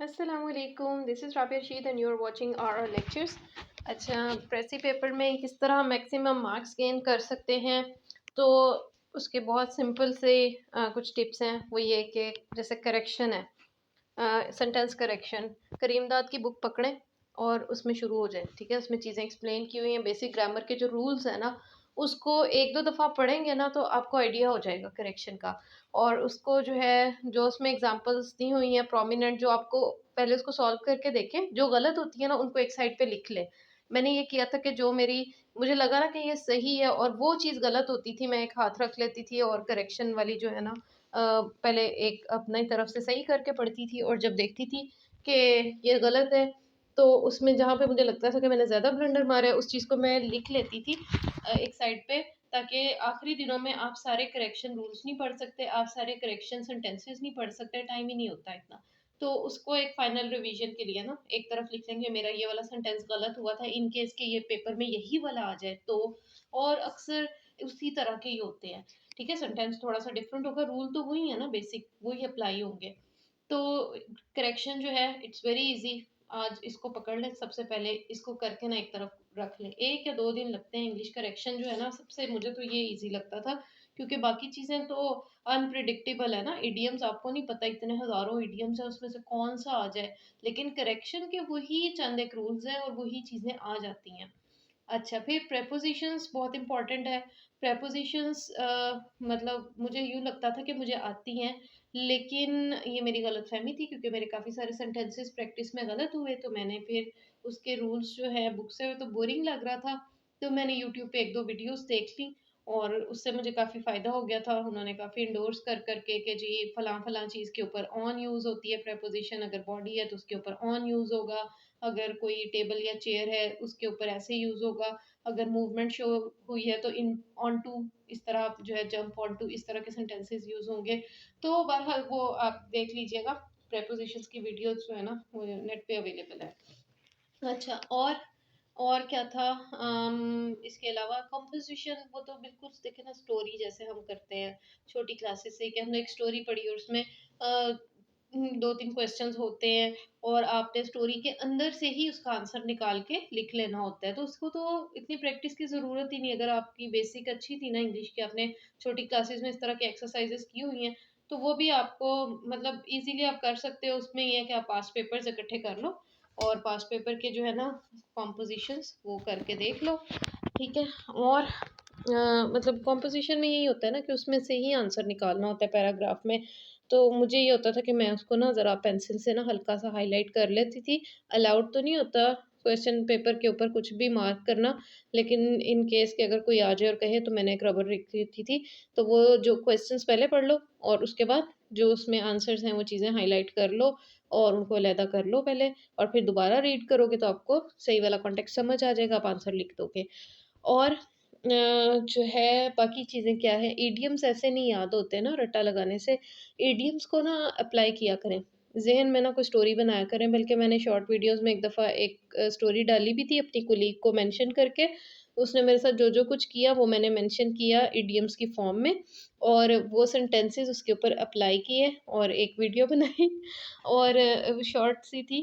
अस्सलामुअलैकुम, this is Rabia Rashid and you are watching our lectures. अच्छा, precis paper में किस तरह मैक्सिमम मार्क्स गेन कर सकते हैं, तो उसके बहुत सिंपल से कुछ टिप्स हैं। वो ये कि जैसे करेक्शन है, सेंटेंस करेक्शन, करीमदाद की बुक पकड़ें और उसमें शुरू हो जाए। ठीक है, उसमें चीज़ें एक्सप्लेन की हुई हैं, बेसिक ग्रामर के जो रूल्स हैं ना, उसको एक दो दफ़ा पढ़ेंगे ना तो आपको आइडिया हो जाएगा करेक्शन का। और उसको जो है, जो उसमें एग्जांपल्स दी हुई हैं प्रोमिनेंट, जो आपको पहले उसको सॉल्व करके देखें, जो गलत होती है ना उनको एक साइड पे लिख लें। मैंने ये किया था कि जो मेरी मुझे लगा ना कि ये सही है और वो चीज़ गलत होती थी, मैं एक हाथ रख लेती थी और करेक्शन वाली जो है ना, पहले एक अपनी तरफ से सही करके पढ़ती थी और जब देखती थी कि ये गलत है, तो उसमें जहाँ पे मुझे लगता था कि मैंने ज़्यादा ब्लंडर मारा है, उस चीज़ को मैं लिख लेती थी एक साइड पे, ताकि आखिरी दिनों में आप सारे करेक्शन रूल्स नहीं पढ़ सकते, आप सारे करेक्शन सेंटेंसेस नहीं पढ़ सकते, टाइम ही नहीं होता इतना। तो उसको एक फाइनल रिवीजन के लिए ना एक तरफ लिख लेंगे, मेरा ये वाला सेंटेंस गलत हुआ था, इन केस के ये पेपर में यही वाला आ जाए तो। और अक्सर उसी तरह के ही होते हैं। ठीक है, सेंटेंस थोड़ा सा डिफरेंट होगा, रूल तो वही है ना, बेसिक वही अप्लाई होंगे। तो करेक्शन जो है इट्स वेरी इजी। आज इसको पकड़ लें, सबसे पहले इसको करके ना एक तरफ रख लें। 1 या 2 दिन लगते हैं। इंग्लिश करेक्शन जो है ना, सबसे मुझे तो ये इजी लगता था, क्योंकि बाकी चीज़ें तो अनप्रिडिक्टेबल है ना। इडियम्स आपको नहीं पता, इतने हज़ारों इडियम्स है, उसमें से कौन सा आ जाए। लेकिन करेक्शन के वही चंद एक रूल्स हैं और वही चीज़ें आ जाती हैं। अच्छा, फिर प्रेपोज़िशंस बहुत इम्पोर्टेंट है। प्रेपोज़िशंस मतलब मुझे यूँ लगता था कि मुझे आती हैं, लेकिन ये मेरी गलतफ़हमी थी, क्योंकि मेरे काफ़ी सारे सेंटेंसेस प्रैक्टिस में गलत हुए, तो मैंने फिर उसके रूल्स जो है बुक से तो बोरिंग लग रहा था, तो मैंने यूट्यूब पे 1-2 वीडियोज़ देख ली और उससे मुझे काफ़ी फ़ायदा हो गया था। उन्होंने काफ़ी एंडोर्स कर कर के कि जी फलाँ-फलाँ चीज़ के ऊपर ऑन यूज़ होती है प्रेपोज़िशन, अगर बॉडी है तो उसके ऊपर ऑन यूज़ होगा, अगर कोई टेबल या चेयर है उसके ऊपर ऐसे यूज़ होगा, अगर मूवमेंट शो हुई है तो इन ऑन टू, इस तरह जो है जंप ऑन टू, इस तरह के सेंटेंसेस यूज़ होंगे। तो बहरहाल वो आप देख लीजिएगा, प्रेपोज़िशंस की वीडियोज़ जो है ना वो नेट पे अवेलेबल है। अच्छा, और क्या था? इसके अलावा कंपोज़िशन, वो तो बिल्कुल देखिए ना, स्टोरी जैसे हम करते हैं छोटी क्लासेस से, कि हमने एक स्टोरी पढ़ी और उसमें 2-3 क्वेश्चंस होते हैं और आपने स्टोरी के अंदर से ही उसका आंसर निकाल के लिख लेना होता है। तो उसको तो इतनी प्रैक्टिस की ज़रूरत ही नहीं। अगर आपकी बेसिक अच्छी थी ना इंग्लिश की, आपने छोटी क्लासेस में इस तरह की एक्सरसाइज़ेज़ की हुई हैं, तो वो भी आपको मतलब ईज़िली आप कर सकते हो। उसमें ये है कि आप पास्ट पेपर्स इकट्ठे कर लो और पास्ट पेपर के जो है ना कॉम्पोजिशंस वो करके देख लो। ठीक है, और मतलब कॉम्पोजिशन में यही होता है ना कि उसमें से ही आंसर निकालना होता है पैराग्राफ में। तो मुझे ये होता था कि मैं उसको ना ज़रा पेंसिल से ना हल्का सा हाईलाइट कर लेती थी। अलाउड तो नहीं होता क्वेश्चन पेपर के ऊपर कुछ भी मार्क करना, लेकिन इन केस कि अगर कोई आ जाए और कहे, तो मैंने एक रबर लिख देती थी। तो वो जो क्वेश्चंस पहले पढ़ लो और उसके बाद जो उसमें आंसर्स हैं वो चीज़ें हाईलाइट कर लो और उनको अलहदा कर लो पहले, और फिर दोबारा रीड करोगे तो आपको सही वाला कॉन्टेक्स्ट समझ आ जाएगा, आप आंसर लिख दोगे। और जो है बाकी चीज़ें क्या है, इडियम्स ऐसे नहीं याद होते ना रट्टा लगाने से। इडियम्स को ना अप्लाई किया करें, ज़हन में ना कोई स्टोरी बनाया करें। बल्कि मैंने शॉर्ट वीडियोज़ में एक दफ़ा एक स्टोरी डाली भी थी अपनी कोलीग को मेंशन करके। उसने मेरे साथ जो-जो कुछ किया वो मैंने मेंशन किया इडियम्स की फॉर्म में, और वो सेंटेंसेस उसके ऊपर अप्लाई किए और एक वीडियो बनाई और शॉर्ट सी थी।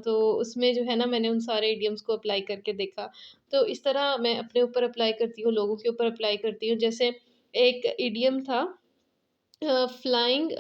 तो उसमें जो है ना मैंने उन सारे इडियम्स को अप्लाई करके देखा। तो इस तरह मैं अपने ऊपर अप्लाई करती हूँ, लोगों के ऊपर अप्लाई करती हूँ। जैसे एक इडियम था, फ्लाइंग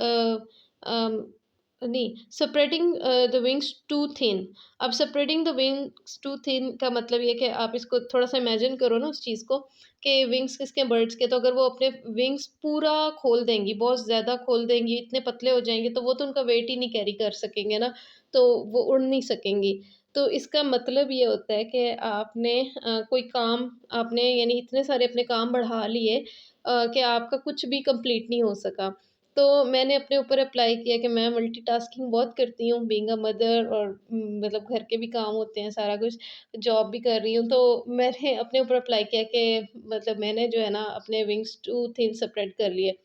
नहीं, spreading the wings too thin. अब spreading the wings too thin का मतलब ये कि आप इसको थोड़ा-सा इमेजिन करो ना उस चीज़ को, कि विंग्स किसके, बर्ड्स के। तो अगर वो अपने विंग्स पूरा खोल देंगी, बहुत ज़्यादा खोल देंगी, इतने पतले हो जाएँगे, तो वो तो उनका वेट ही नहीं कैरी कर सकेंगे ना, तो वो उड़ नहीं सकेंगी। तो इसका मतलब ये होता है कि आपने कोई काम आपने यानी इतने सारे अपने काम बढ़ा लिए कि आपका कुछ भी कंप्लीट नहीं हो सका। तो मैंने अपने ऊपर अप्लाई किया कि मैं मल्टीटास्किंग बहुत करती हूँ, बीइंग अ मदर, और मतलब घर के भी काम होते हैं, सारा कुछ, जॉब भी कर रही हूँ। तो मैंने अपने ऊपर अप्लाई किया कि मतलब मैंने जो है ना अपने विंग्स टू थिन स्प्रेड कर लिए।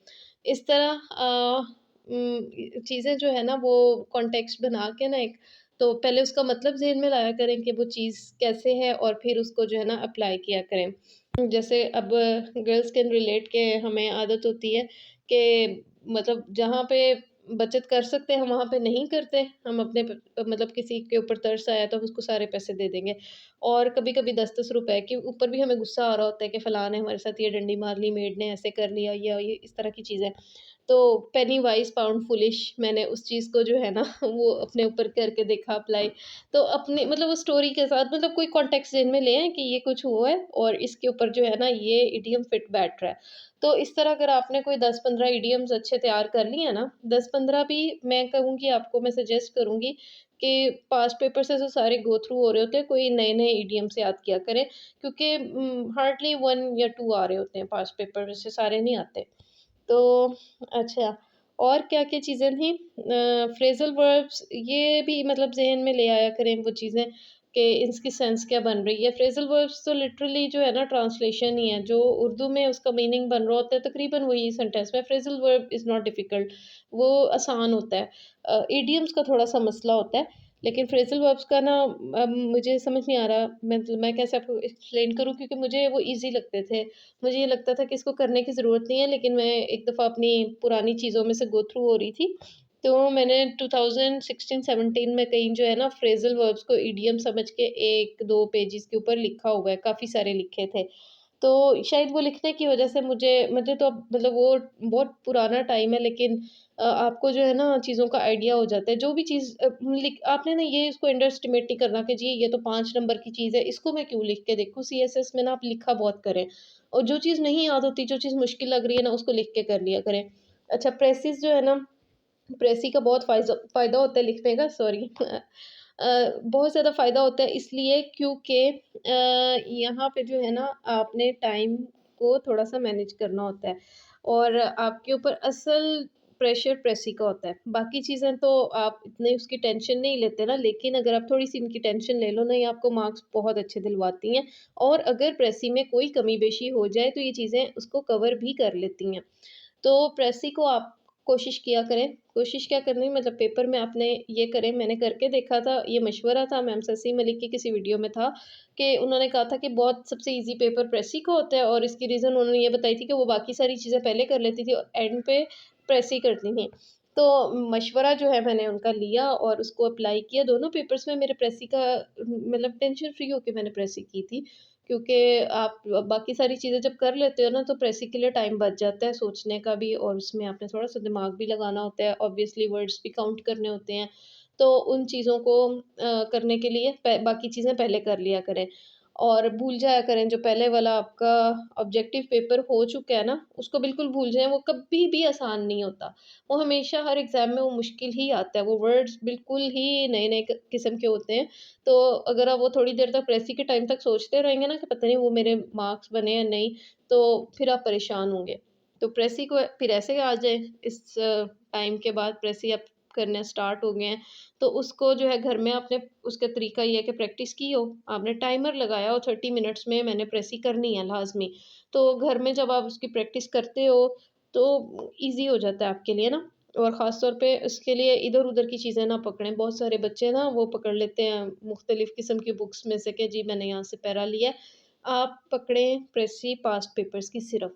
इस तरह चीज़ें जो है ना वो कॉन्टेक्स्ट बना के ना एक, तो पहले उसका मतलब ज़हन में लाया करें कि वो चीज़ कैसे है और फिर उसको जो है ना अप्लाई किया करें। जैसे अब गर्ल्स कैन रिलेट के हमें आदत होती है कि मतलब जहाँ पे बचत कर सकते हैं, हम वहाँ पे नहीं करते। हम अपने मतलब किसी के ऊपर तरस आया तो हम उसको सारे पैसे दे देंगे। और कभी-कभी 10-10 रुपए के ऊपर भी हमें गुस्सा आ रहा होता है कि फलाँ ने हमारे साथ ये डंडी मार ली, मेड ने ऐसे कर लिया या ये इस तरह की चीज़ें। तो पेनी वाइज़ पाउंड फूलिश, मैंने उस चीज़ को जो है ना वो अपने ऊपर करके देखा अप्लाई। तो अपने मतलब वो स्टोरी के साथ मतलब कोई कॉन्टेक्स्ट ज़हन में ले आएँ कि ये कुछ हुआ है और इसके ऊपर जो है ना ये इडियम फिट बैठ रहा है। तो इस तरह अगर आपने कोई 10-15 इडियम्स अच्छे तैयार कर लिए हैं ना, 10-15 भी मैं कहूँगी आपको, मैं सजेस्ट करूँगी कि पास्ट पेपर से जो सारे गो थ्रू हो रहे होते हैं, कोई नए-नए इडियम्स याद किया करें, क्योंकि हार्डली 1 या 2 आ रहे होते हैं पास्ट पेपर में से, सारे नहीं आते। तो अच्छा, और क्या-क्या चीज़ें थी? फ्रेज़ल वर्ब्स ये भी मतलब ज़हन में ले आया करें वो चीज़ें कि इसकी सेंस क्या बन रही है। फ्रेज़ल वर्ब्स तो लिटरली जो है ना ट्रांसलेशन ही है, जो उर्दू में उसका मीनिंग बन रहा होता है तकरीबन वही सेंटेंस में। Phrasal verb is not difficult, वो आसान होता है। इडियम्स का थोड़ा-सा मसला होता है, लेकिन फ्रेज़ल वर्ब्स का ना मुझे समझ नहीं आ रहा मैं कैसे आपको एक्सप्लेन करूँ, क्योंकि मुझे वो ईज़ी लगते थे। मुझे ये लगता था कि इसको करने की ज़रूरत नहीं है, लेकिन मैं एक दफ़ा अपनी पुरानी चीज़ों में से गो थ्रू हो रही थी, तो मैंने 2016-17 में कहीं जो है ना फ्रेज़ल वर्ब्स को इडियम समझ के 1-2 पेजेज़ के ऊपर लिखा हुआ है, काफ़ी सारे लिखे थे। तो शायद वो लिखने की वज़ह से मुझे तो अब मतलब वो बहुत पुराना टाइम है, लेकिन आपको जो है ना चीज़ों का आइडिया हो जाता है। जो भी चीज़ लिख आपने ना ये इसको अंडर एस्टिमेट नहीं करना कि जी ये तो 5 नंबर की चीज़ है, इसको मैं क्यों लिख के देखूँ? सीएसएस में ना आप लिखा बहुत करें और जो चीज़ नहीं याद होती, जो चीज़ मुश्किल लग रही है ना, उसको लिख के कर लिया करें। अच्छा, प्रेसिज़ जो है ना, प्रेसी का बहुत फ़ायदा होता है लिखने का, सॉरी बहुत ज़्यादा फ़ायदा होता है इसलिए क्योंकि यहाँ पे जो है ना आपने टाइम को थोड़ा-सा मैनेज करना होता है और आपके ऊपर असल प्रेशर प्रेसी का होता है। बाकी चीज़ें तो आप इतनी उसकी टेंशन नहीं लेते ना, लेकिन अगर आप थोड़ी-सी इनकी टेंशन ले लो ना, ये आपको मार्क्स बहुत अच्छे दिलवाती हैं और अगर प्रेसी में कोई कमी-बेशी हो जाए तो ये चीज़ें उसको कवर भी कर लेती हैं। तो प्रेसी को आप कोशिश किया करें। कोशिश क्या करनी, मतलब पेपर में आपने ये करें, मैंने करके देखा था, ये मशवरा था मैम ससी मलिक की किसी वीडियो में था कि उन्होंने कहा था कि बहुत सबसे ईज़ी पेपर प्रेसी का होता है और इसकी रीज़न उन्होंने ये बताई थी कि वो बाकी सारी चीज़ें पहले कर लेती थी और एंड पे प्रेसी करती थी। तो मशवरा जो है मैंने उनका लिया और उसको अप्लाई किया। दोनों पेपर्स में मेरे प्रेसी का मतलब टेंशन फ्री होके मैंने प्रेसी की थी। क्योंकि आप बाकी सारी चीज़ें जब कर लेते हो ना, तो प्रेसी के लिए टाइम बच जाता है सोचने का भी और उसमें आपने थोड़ा-सा दिमाग भी लगाना होता है, ऑब्वियसली वर्ड्स भी काउंट करने होते हैं। तो उन चीज़ों को करने के लिए बाकी चीज़ें पहले कर लिया करें और भूल जाया करें जो पहले वाला आपका ऑब्जेक्टिव पेपर हो चुका है ना, उसको बिल्कुल भूल जाएँ, वो कभी भी आसान नहीं होता। वो हमेशा हर एग्ज़ाम में वो मुश्किल ही आता है, वो वर्ड्स बिल्कुल ही नए-नए किस्म के होते हैं। तो अगर आप वो थोड़ी देर तक प्रेसी के टाइम तक सोचते रहेंगे ना कि पता नहीं वो मेरे मार्क्स बने या नहीं, तो फिर आप परेशान होंगे। तो प्रेसी को फिर ऐसे आ जाए, इस टाइम के बाद प्रेसी आप करने स्टार्ट हो गए हैं, तो उसको जो है घर में आपने उसका तरीका ये है कि प्रैक्टिस की हो, आपने टाइमर लगाया हो 30 मिनट्स में मैंने प्रेसी करनी है लाज़मी। तो घर में जब आप उसकी प्रैक्टिस करते हो, तो ईज़ी हो जाता है आपके लिए ना। और ख़ास तौर पे इसके लिए इधर-उधर की चीज़ें ना पकड़ें। बहुत सारे बच्चे ना वो पकड़ लेते हैं मुख़्तलिफ़ किस्म की बुक्स में से कि जी मैंने यहाँ से पैरा लिया है। आप पकड़ें प्रेसी पास्ट पेपर्स की सिर्फ़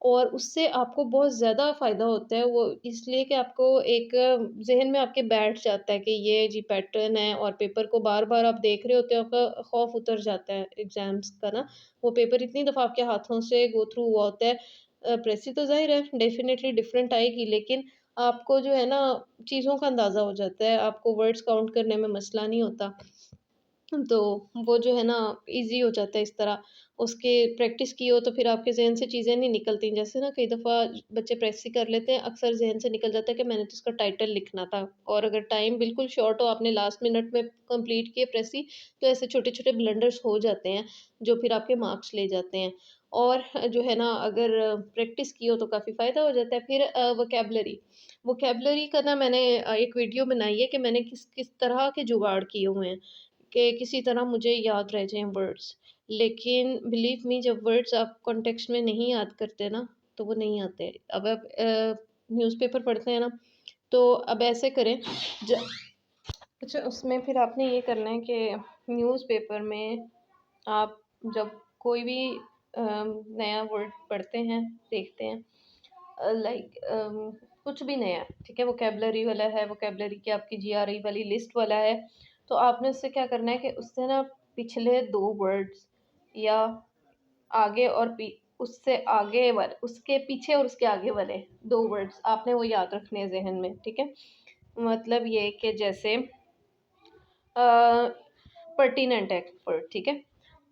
और उससे आपको बहुत ज़्यादा फ़ायदा होता है। वो इसलिए कि आपको एक ज़हन में आपके बैठ जाता है कि ये जी पैटर्न है और पेपर को बार-बार आप देख रहे होते हो, आपका खौफ़ उतर जाता है एग्ज़ाम्स का ना। वो पेपर इतनी दफ़ा आपके हाथों से गो थ्रू हुआ होता है। प्रेसी तो ज़ाहिर है डेफ़िनेटली डिफ़रेंट आएगी, लेकिन आपको जो है ना चीज़ों का अंदाज़ा हो जाता है, आपको वर्ड्स काउंट करने में मसला नहीं होता। तो वो जो है ना ईज़ी हो जाता है इस तरह। उसके प्रैक्टिस की हो तो फिर आपके ज़हन से चीज़ें नहीं निकलती। जैसे ना कई दफ़ा बच्चे प्रेस कर लेते हैं, अक्सर ज़हन से निकल जाता है कि मैंने तो इसका टाइटल लिखना था और अगर टाइम बिल्कुल शॉर्ट हो, आपने लास्ट मिनट में कंप्लीट किए प्रेसी, तो ऐसे छोटे-छोटे ब्लंडर्स हो जाते हैं, जो फिर आपके मार्क्स ले जाते हैं। और जो है ना अगर प्रैक्टिस की हो तो काफ़ी फ़ायदा हो जाता है। फिर वोकैब्युलरी, वोकैब्युलरी का ना मैंने एक वीडियो बनाई है कि मैंने किस किस तरह के जुगाड़ किए हुए हैं। कि किसी तरह मुझे याद रह जाएँ वर्ड्स। लेकिन बिलीव मी, जब वर्ड्स आप कॉन्टेक्स्ट में नहीं याद करते ना, तो वो नहीं आते। अब आप न्यूज़पेपर पढ़ते हैं ना, तो अब ऐसे करें ज अच्छा, उसमें फिर आपने ये करना है कि न्यूज़पेपर में आप जब कोई भी नया वर्ड पढ़ते हैं, देखते हैं, लाइक कुछ भी नया है, ठीक है, वोकेबलरी वाला है, वोकेबलरी की आपकी जीआरई वाली लिस्ट वाला है, तो आपने उससे क्या करना है कि उससे ना पिछले 2 वर्ड्स या आगे और उससे आगे वाले, उसके पीछे और उसके आगे वाले 2 वर्ड्स आपने वो याद रखने हैं ज़हन में, ठीक है? मतलब ये कि जैसे पर्टिनेंट है वर्ड, ठीक है?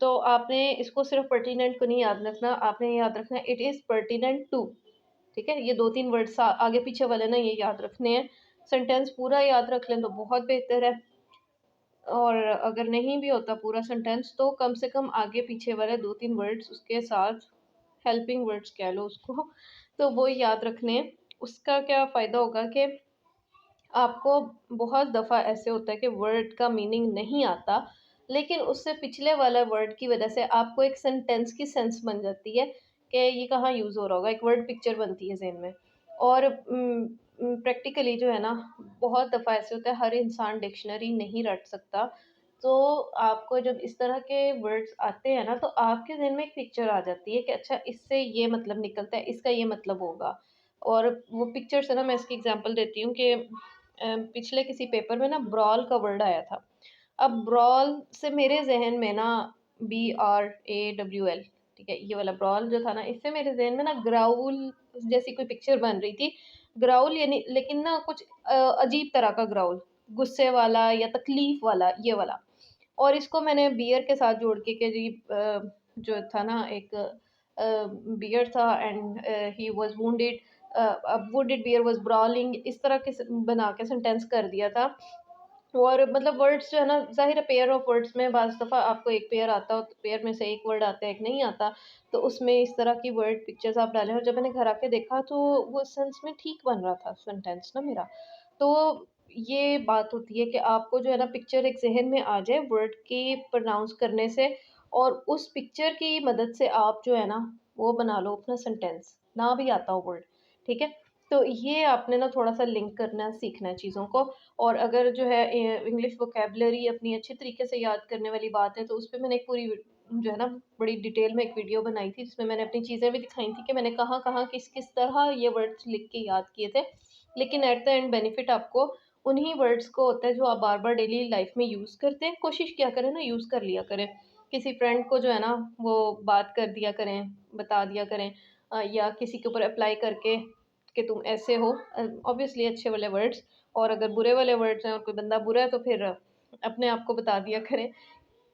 तो आपने इसको सिर्फ़ पर्टिनेंट को नहीं याद रखना, आपने याद रखना है इट इज़ पर्टिनेंट टू, ठीक है? ये 2-3 वर्ड्स आगे पीछे वाले ना ये याद रखने हैं। सेंटेंस पूरा याद रख लें तो बहुत बेहतर है, और अगर नहीं भी होता पूरा सेंटेंस तो कम से कम आगे पीछे वाले 2-3 वर्ड्स उसके साथ हेल्पिंग वर्ड्स कह लो उसको, तो वो याद रखने हैं। उसका क्या फ़ायदा होगा कि आपको बहुत दफ़ा ऐसे होता है कि वर्ड का मीनिंग नहीं आता, लेकिन उससे पिछले वाला वर्ड की वजह से आपको एक सेंटेंस की सेंस बन जाती है कि ये कहाँ यूज़ हो रहा होगा, एक वर्ड पिक्चर बनती है ज़हन में। और प्रैक्टिकली जो है ना, बहुत दफ़ा ऐसे होता है हर इंसान डिक्शनरी नहीं रट सकता, तो आपको जब इस तरह के वर्ड्स आते हैं ना, तो आपके ज़हन में एक पिक्चर आ जाती है कि अच्छा इससे ये मतलब निकलता है, इसका ये मतलब होगा। और वो पिक्चर से ना मैं इसकी एग्ज़ाम्पल देती हूँ कि पिछले किसी पेपर में ना ब्रॉल का वर्ड आया था। अब ब्रॉल से मेरे ज़हन में ना BRAWL, ठीक है? ये वाला ब्रॉल जो था ना, इससे मेरे ज़हन में ना ग्राउल जैसी कोई पिक्चर बन रही थी। ग्राउल यानी लेकिन ना कुछ अजीब तरह का ग्राउल, गुस्से वाला या तकलीफ़ वाला, ये वाला। और इसको मैंने बियर के साथ जोड़ के जी जो था ना एक बियर था and he was wounded, wounded bear was brawling, इस तरह के बना के सेंटेंस कर दिया था। और मतलब वर्ड्स जो है ना, ज़ाहिर है पेयर ऑफ वर्ड्स में बाज़ दफ़ा आपको एक पेयर आता हो, तो पेयर में से एक वर्ड आता है, एक नहीं आता। तो उसमें इस तरह की वर्ड पिक्चर्स आप डालें, और जब मैंने घर आके देखा तो वो सेंस में ठीक बन रहा था सेंटेंस ना मेरा। तो ये बात होती है कि आपको जो है ना पिक्चर एक ज़हन में आ जाए वर्ड के प्रोनाउंस करने से, और उस पिक्चर की मदद से आप जो है ना वो बना लो अपना सेंटेंस, ना भी आता हो वर्ड, ठीक है? तो ये आपने ना थोड़ा-सा लिंक करना सीखना है चीज़ों को। और अगर जो है इंग्लिश वोकैबुलरी अपनी अच्छे तरीके से याद करने वाली बात है, तो उसपे मैंने एक पूरी जो है ना बड़ी डिटेल में एक वीडियो बनाई थी, जिसमें मैंने अपनी चीज़ें भी दिखाई थी कि मैंने कहाँ-कहाँ, किस-किस तरह ये वर्ड्स लिख के याद किए थे। लेकिन एट द एंड बेनिफिट आपको उन्हीं वर्ड्स को होता है जो आप बार-बार डेली लाइफ में यूज़ करते हैं। कोशिश किया करें ना यूज़ कर लिया करें। किसी फ्रेंड को जो है ना वो बात कर दिया करें, बता दिया करें, या किसी के ऊपर अप्लाई करके कि तुम ऐसे हो, ऑब्वियसली अच्छे वाले वर्ड्स। और अगर बुरे वाले वर्ड्स हैं और कोई बंदा बुरा है तो फिर अपने आप को बता दिया करें।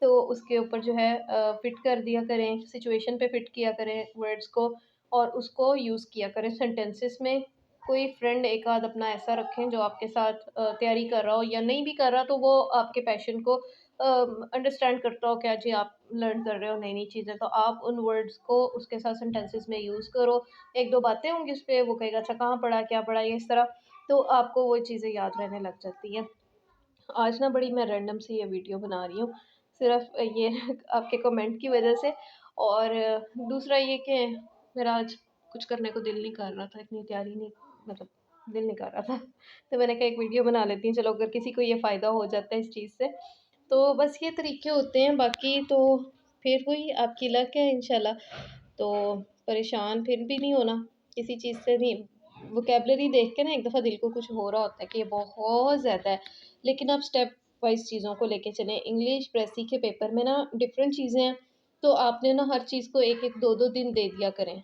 तो उसके ऊपर जो है फिट कर दिया करें, सिचुएशन पे फिट किया करें वर्ड्स को, और उसको यूज़ किया करें सेंटेंसेस में। कोई फ्रेंड एक आध अपना ऐसा रखें जो आपके साथ तैयारी कर रहा हो, या नहीं भी कर रहा तो वो आपके पैशन को अंडरस्टैंड करता हो कि जी आप लर्न कर रहे हो नई-नई चीज़ें, तो आप उन वर्ड्स को उसके साथ सेंटेंसेस में यूज़ करो। 1-2 बातें होंगी उसपे, वो कहेगा अच्छा कहाँ पढ़ा, क्या पढ़ा, ये इस तरह, तो आपको वो चीज़ें याद रहने लग जाती हैं। आज ना बड़ी मैं रैंडम सी ये वीडियो बना रही हूँ, सिर्फ़ ये आपके कमेंट की वज़ह से। और दूसरा ये कि मेरा आज कुछ करने को दिल नहीं कर रहा था, इतनी तैयारी नहीं, मतलब दिल नहीं कर रहा था। तो मैंने कहा एक वीडियो बना लेती हूँ, चलो अगर किसी को ये फ़ायदा हो जाता है इस चीज़ से। तो बस ये तरीके होते हैं, बाकी तो फिर वही आपकी लक है इंशाल्लाह। तो परेशान फिर भी नहीं होना किसी चीज़ से नहीं। वोकैबुलरी देख के ना एक दफ़ा दिल को कुछ हो रहा होता है कि ये बहुत ज़्यादा है, लेकिन आप स्टेप वाइज़ चीज़ों को लेके चलें। इंग्लिश प्रेसी के पेपर में ना डिफरेंट चीज़ें हैं, तो आपने ना हर चीज़ को 1-1 2-2 दिन दे दिया करें।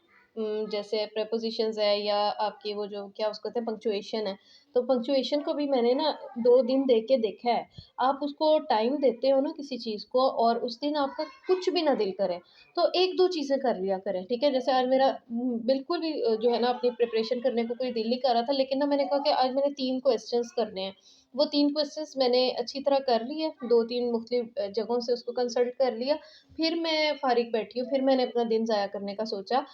जैसे प्रीपोज़िशंस है, या आपकी वो जो क्या उसको कहते हैं पंक्चुएशन है, तो पंक्चुएशन को भी मैंने ना 2 दिन दे के देखा है। आप उसको टाइम देते हो ना किसी चीज़ को, और उस दिन आपका कुछ भी ना दिल करे, तो 1-2 चीज़ें कर लिया करें, ठीक है? जैसे आज मेरा बिल्कुल भी जो है ना अपनी प्रिपरेशन करने को कोई दिल नहीं कर रहा था, लेकिन ना मैंने कहा कि आज मैंने 3 क्वेश्चंस करने हैं। वो 3 क्वेश्चंस मैंने अच्छी तरह कर लिए, 2-3 मुख्तलिफ जगहों से उसको कंसल्ट कर लिया, फिर मैं फ़ारिग बैठी हूँ, फिर मैंने अपना दिन ज़ाया करने का सोचा।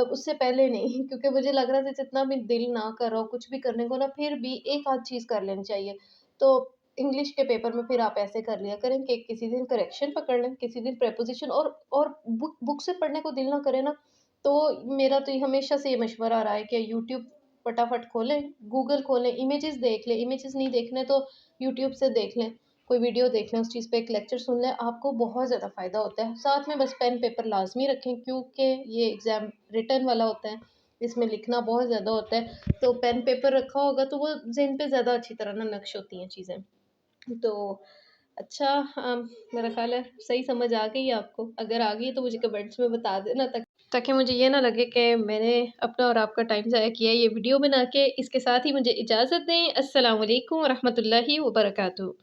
उससे पहले नहीं क्योंकि मुझे लग रहा था जितना भी दिल ना कर रहा हो कुछ भी करने को ना, फिर भी एक आध चीज़ कर लेनी चाहिए। तो इंग्लिश के पेपर में फिर आप ऐसे कर लिया करें कि किसी दिन करेक्शन पकड़ लें, किसी दिन प्रीपोज़िशन, और बुक बुक से पढ़ने को दिल ना करे ना, तो मेरा तो ये हमेशा से ये मशवरा रहा है कि यूट्यूब फटाफट खोलें, गूगल खोलें, इमेजेस देख लें, इमेजेस नहीं देखने तो यूट्यूब से देख लें, कोई वीडियो देख लें, उस चीज़ पे एक लेक्चर सुन लें, आपको बहुत ज़्यादा फ़ायदा होता है। साथ में बस पेन पेपर लाज़मी रखें क्योंकि ये एग्ज़ाम रिटन वाला होता है, इसमें लिखना बहुत ज़्यादा होता है, तो पेन पेपर रखा होगा तो वो ज़हन पे ज़्यादा अच्छी तरह ना नक्श होती हैं चीज़ें। तो अच्छा, मेरा ख़्याल है सही समझ आ गई है आपको। अगर आ गई है तो मुझे कमेंट्स में बता देना, ताकि मुझे ये ना लगे कि मैंने अपना और आपका टाइम ज़ाया किया है ये वीडियो बना के। इसके साथ ही मुझे इजाज़त दें। अस्सलाम वालेकुम व रहमतुल्लाहि व बरकातुहू।